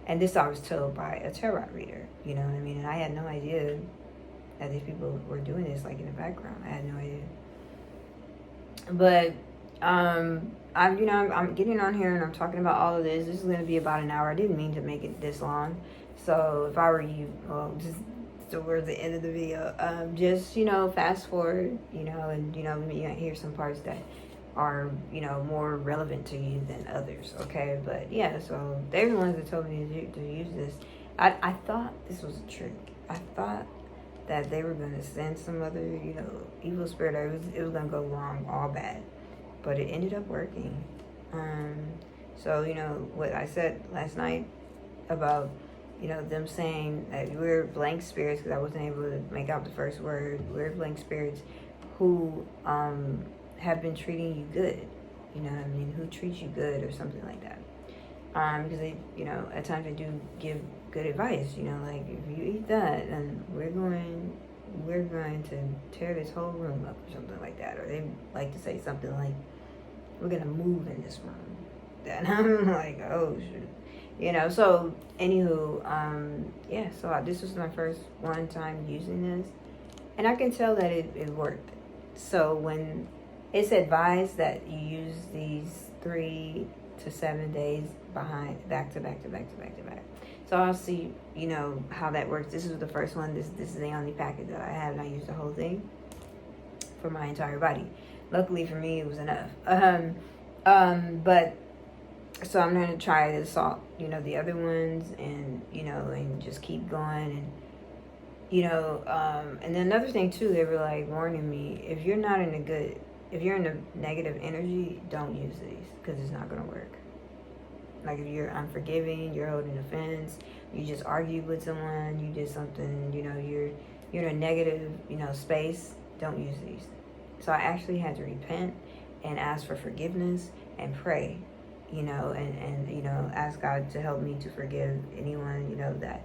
Speaker 1: And this I was told by a tarot reader, you know what I mean? And I had no idea that these people were doing this, like, in the background. I had no idea. But I'm getting on here and I'm talking about all of this. This is going to be about an hour. I didn't mean to make it this long. So if I were you, well, just towards the end of the video, just, you know, fast forward, you know, and, you know, you might hear some parts that are, you know, more relevant to you than others, okay? But yeah, so they're the ones that told me to use this. I thought this was a trick. I thought that they were going to send some other, you know, evil spirit, or it was going to go wrong, all bad. But it ended up working. So, you know, what I said last night about, you know, them saying that we're blank spirits, because I wasn't able to make out the first word. We're blank spirits who have been treating you good. You know what I mean? Who treats you good or something like that. Because they, you know, at times they do give good advice. You know, like, if you eat that, then we're going to tear this whole room up or something like that. Or they like to say something like, we're going to move in this room. And I'm like, oh, shit. You know, so, anywho, yeah, so this was my first one time using this. And I can tell that it worked. So when it's advised that you use these 3 to 7 days back to back. So I'll see, you know, how that works. This is the first one. This is the only packet that I have, and I used the whole thing for my entire body. Luckily for me, it was enough. But so I'm going to try the salt, you know, the other ones, and, you know, and just keep going. And, you know, and then another thing too, they were like warning me, if you're in a negative energy, don't use these, because it's not going to work. Like, if you're unforgiving, you're holding offense, you just argued with someone, you did something, you know, you're in a negative, you know, space, don't use these. So I actually had to repent and ask for forgiveness and pray, ask God to help me to forgive anyone, that,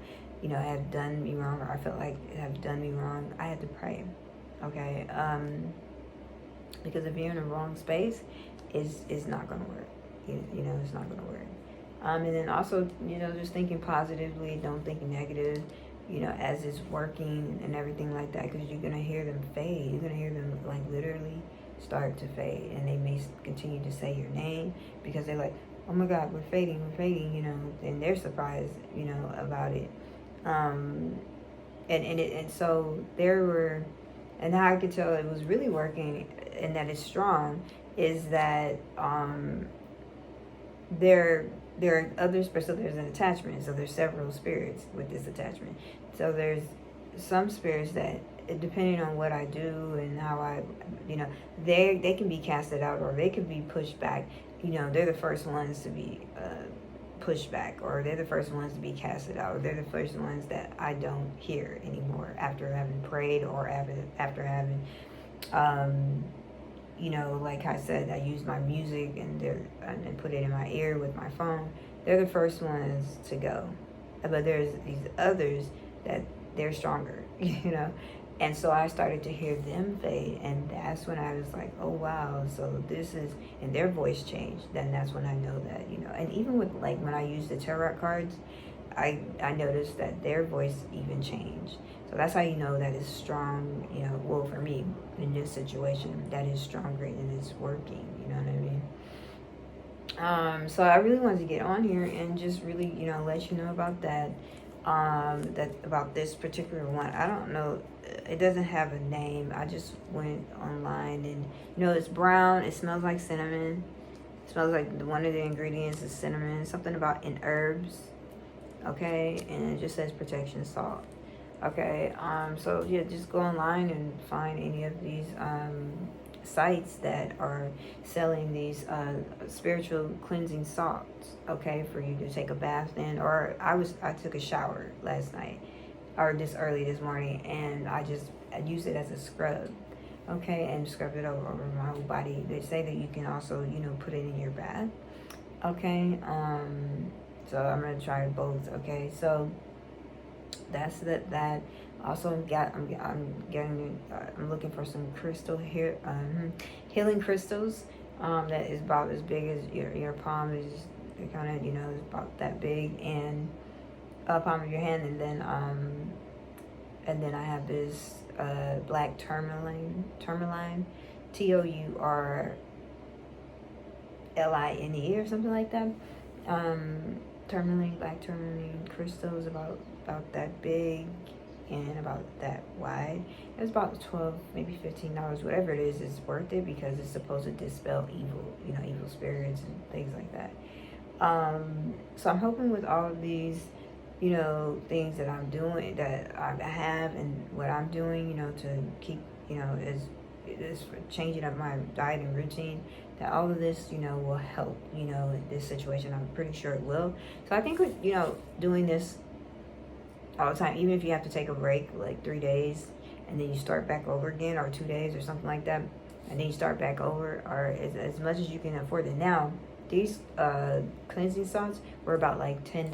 Speaker 1: have done me wrong, or I felt like have done me wrong. I had to pray, okay? Because if you're in a wrong space, it's not going to work. It's not going to work. And then also, just thinking positively, don't think negative, as it's working and everything like that, because you're going to hear them fade. You're going to hear them, like, literally start to fade, and they may continue to say your name because they're like, oh my God, we're fading, and they're surprised, about it. And so there were, and how I could tell it was really working and that it's strong is that there are other spirits. So there's an attachment. So there's several spirits with this attachment. So there's some spirits that, depending on what I do and how I, they can be casted out, or they could be pushed back. They're the first ones to be pushed back, or they're the first ones to be casted out, or they're the first ones that I don't hear anymore after having prayed, or after having, like I said, I use my music and put it in my ear with my phone. They're the first ones to go, but there's these others that they're stronger, And so I started to hear them fade, and that's when I was like, oh wow, so this is, and their voice changed. Then that's when I know that, and even with, like, when I use the tarot cards, I noticed that their voice even changed. So that's how you know that it's strong, well, for me, in this situation, that is stronger and it's working, you know what I mean? So I really wanted to get on here and just really, let you know about that. About this particular one. I don't know, it doesn't have a name. I just went online and it's brown, it smells like cinnamon. It smells like one of the ingredients is cinnamon, something about in herbs, okay? And it just says protection salt, okay? So yeah, just go online and find any of these sites that are selling these spiritual cleansing salts, okay, for you to take a bath in. Or I took a shower last night, or this early this morning, and I used it as a scrub, okay, and scrub it over my whole body. They say that you can also, put it in your bath, okay. So I'm gonna try both, okay. So that's that. Also, I'm looking for some crystal here, healing crystals, that is about as big as your palm. Is kind of, is about that big, and palm of your hand. And then I have this black tourmaline, tourmaline, or something like that. Tourmaline, black tourmaline crystals about that big and about that wide. It was about $12, maybe $15, whatever it is worth it, because it's supposed to dispel evil, evil spirits and things like that. So I'm hoping with all of these, things that I'm doing, that I have, and what I'm doing, to keep, is for changing up my diet and routine, that all of this, will help, in this situation. I'm pretty sure it will. So I think with, doing this all the time, even if you have to take a break, like 3 days, and then you start back over again, or 2 days or something like that, and then you start back over, or as much as you can afford it. Now, these cleansing salts were about like $10,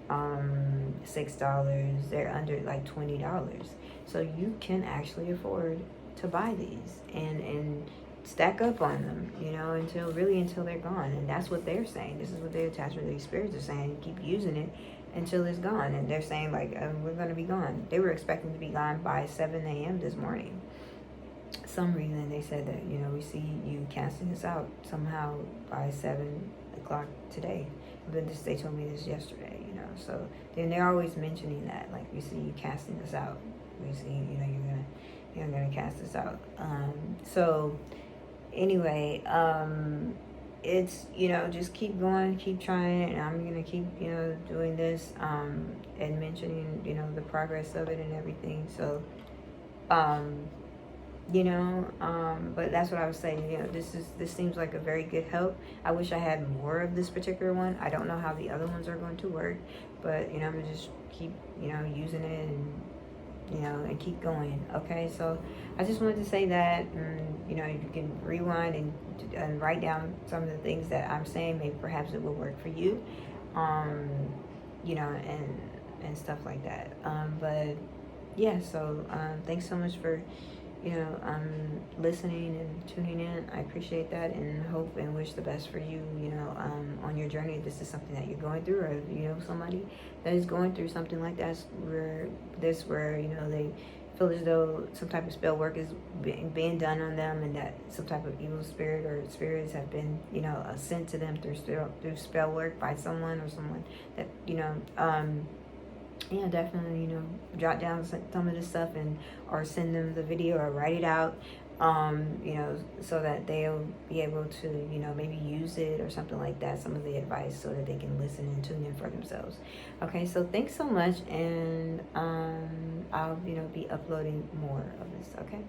Speaker 1: $6. They're under like $20. So you can actually afford to buy these and stack up on them, until they're gone. And that's what thing saying. This is what the attachment of these spirits are saying. Keep using it until it's gone. And they're saying, like, we're going to be gone. They were expecting to be gone by 7 a.m. this morning. Some reason they said that, we see you casting this out somehow by 7 o'clock today. But they told me this yesterday, So then they're always mentioning that, like, we see you casting this out. We see, you're gonna cast this out. So anyway, it's, just keep going, keep trying, and I'm gonna keep, doing this, and mentioning, the progress of it and everything. So, but that's what I was saying. This seems like a very good help. I wish I had more of this particular one. I don't know how the other ones are going to work, but I'm gonna just keep using it and you know, and keep going. Okay, so I just wanted to say that, you know, you can rewind and write down some of the things that I'm saying. Maybe perhaps it will work for you, um, you know, and stuff like that. But yeah, so thanks so much for, you know, listening and tuning in. I appreciate that and hope and wish the best for you, you know, on your journey. If this is something that you're going through, or you know somebody that is going through something like that, where you know they feel as though some type of spell work is being done on them, and that some type of evil spirit or spirits have been, you know, sent to them through spell work by someone, or someone that, you know, yeah, definitely, you know, jot down some of this stuff, and or send them the video or write it out, you know, so that they'll be able to, you know, maybe use it or something like that, some of the advice, so that they can listen and tune in for themselves. Okay, so thanks so much, and I'll, you know, be uploading more of this. Okay.